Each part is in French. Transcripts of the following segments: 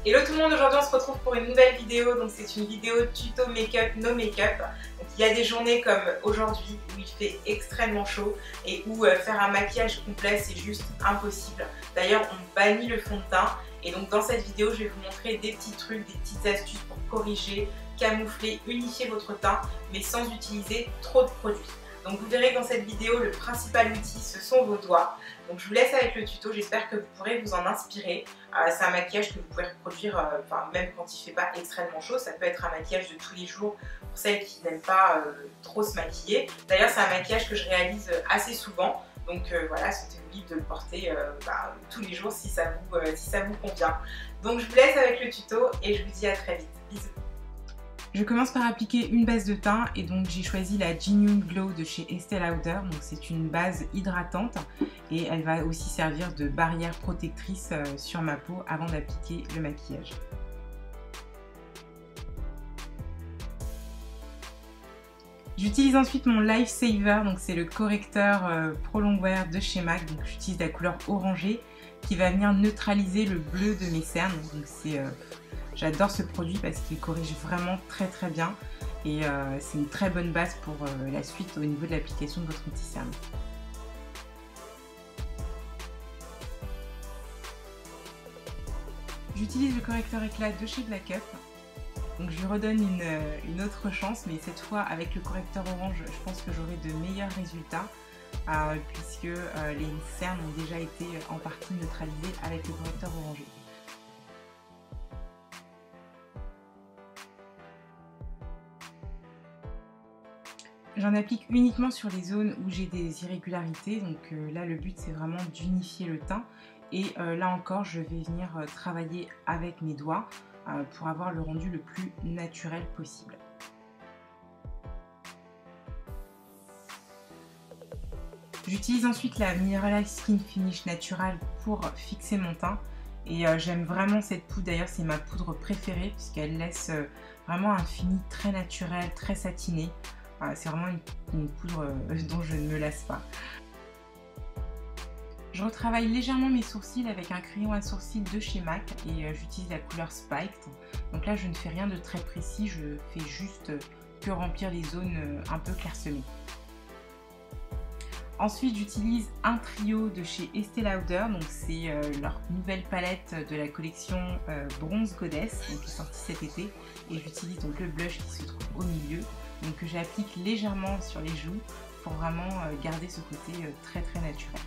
Hello tout le monde, aujourd'hui on se retrouve pour une nouvelle vidéo. Donc c'est une vidéo tuto make-up, no make-up. Donc il y a des journées comme aujourd'hui où il fait extrêmement chaud et où faire un maquillage complet c'est juste impossible. D'ailleurs on bannit le fond de teint et donc dans cette vidéo je vais vous montrer des petits trucs, des petites astuces pour corriger, camoufler, unifier votre teint mais sans utiliser trop de produits. Donc vous verrez que dans cette vidéo, le principal outil, ce sont vos doigts. Donc je vous laisse avec le tuto, j'espère que vous pourrez vous en inspirer. C'est un maquillage que vous pouvez reproduire même quand il ne fait pas extrêmement chaud. Ça peut être un maquillage de tous les jours pour celles qui n'aiment pas trop se maquiller. D'ailleurs, c'est un maquillage que je réalise assez souvent. Donc voilà, sentez-vous libre de le porter tous les jours si ça vous convient. Donc je vous laisse avec le tuto et je vous dis à très vite. Bisous. Je commence par appliquer une base de teint et donc j'ai choisi la Genuine Glow de chez Estée Lauder. Donc c'est une base hydratante et elle va aussi servir de barrière protectrice sur ma peau avant d'appliquer le maquillage. J'utilise ensuite mon Life Saver, donc c'est le correcteur Pro Longwear de chez MAC. Donc j'utilise la couleur orangée qui va venir neutraliser le bleu de mes cernes. Donc j'adore ce produit parce qu'il corrige vraiment très bien et c'est une très bonne base pour la suite au niveau de l'application de votre anti-cerne. J'utilise le correcteur éclat de chez Black Up. Donc je lui redonne une autre chance, mais cette fois avec le correcteur orange, je pense que j'aurai de meilleurs résultats puisque les cernes ont déjà été en partie neutralisées avec le correcteur orangé. J'en applique uniquement sur les zones où j'ai des irrégularités, donc là le but c'est vraiment d'unifier le teint et là encore je vais venir travailler avec mes doigts pour avoir le rendu le plus naturel possible. J'utilise ensuite la Mineralize Skin Finish Natural pour fixer mon teint et j'aime vraiment cette poudre, d'ailleurs c'est ma poudre préférée puisqu'elle laisse vraiment un fini très naturel, très satiné. C'est vraiment une poudre dont je ne me lasse pas. Je retravaille légèrement mes sourcils avec un crayon à sourcils de chez MAC et j'utilise la couleur Spiked. Donc là je ne fais rien de très précis, je fais juste que remplir les zones un peu clairsemées. Ensuite j'utilise un trio de chez Estée Lauder, donc c'est leur nouvelle palette de la collection Bronze Goddess, donc qui est sortie cet été, et j'utilise donc le blush qui se trouve au milieu, donc que j'applique légèrement sur les joues pour vraiment garder ce côté très naturel.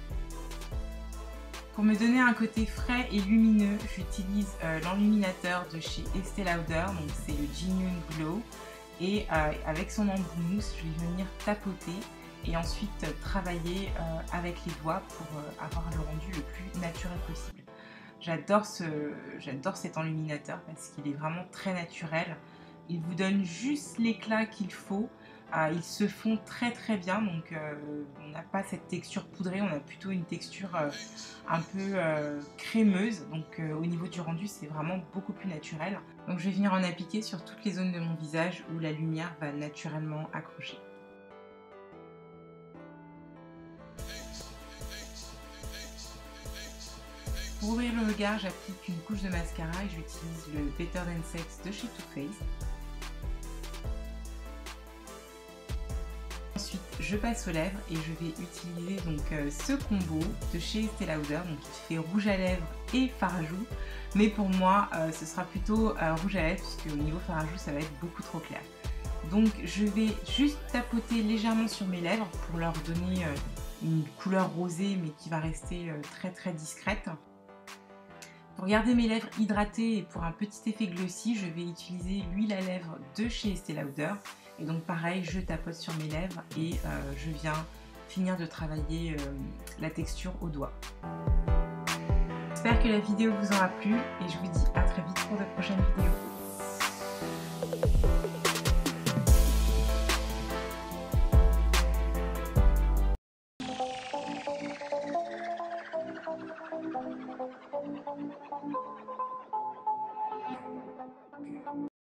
Pour me donner un côté frais et lumineux, j'utilise l'enluminateur de chez Estée Lauder, donc c'est le Genuine Glow, et avec son embout mousse, je vais venir tapoter et ensuite travailler avec les doigts pour avoir le rendu le plus naturel possible. J'adore cet enluminateur parce qu'il est vraiment très naturel. Il vous donne juste l'éclat qu'il faut. Ils se font très bien, donc on n'a pas cette texture poudrée, on a plutôt une texture un peu crémeuse. Donc au niveau du rendu, c'est vraiment beaucoup plus naturel. Donc je vais venir en appliquer sur toutes les zones de mon visage où la lumière va naturellement accrocher. Pour ouvrir le regard, j'applique une couche de mascara et j'utilise le Better Than Sex de chez Too Faced. Ensuite, je passe aux lèvres et je vais utiliser donc ce combo de chez Estée Lauder, donc qui fait rouge à lèvres et fard à joues. Mais pour moi, ce sera plutôt rouge à lèvres puisque au niveau fard à joues, ça va être beaucoup trop clair. Donc je vais juste tapoter légèrement sur mes lèvres pour leur donner une couleur rosée mais qui va rester très discrète. Pour garder mes lèvres hydratées et pour un petit effet glossy, je vais utiliser l'huile à lèvres de chez Estée Lauder. Et donc pareil, je tapote sur mes lèvres et je viens finir de travailler la texture au doigt. J'espère que la vidéo vous aura plu et je vous dis à très vite pour de prochaines vidéos.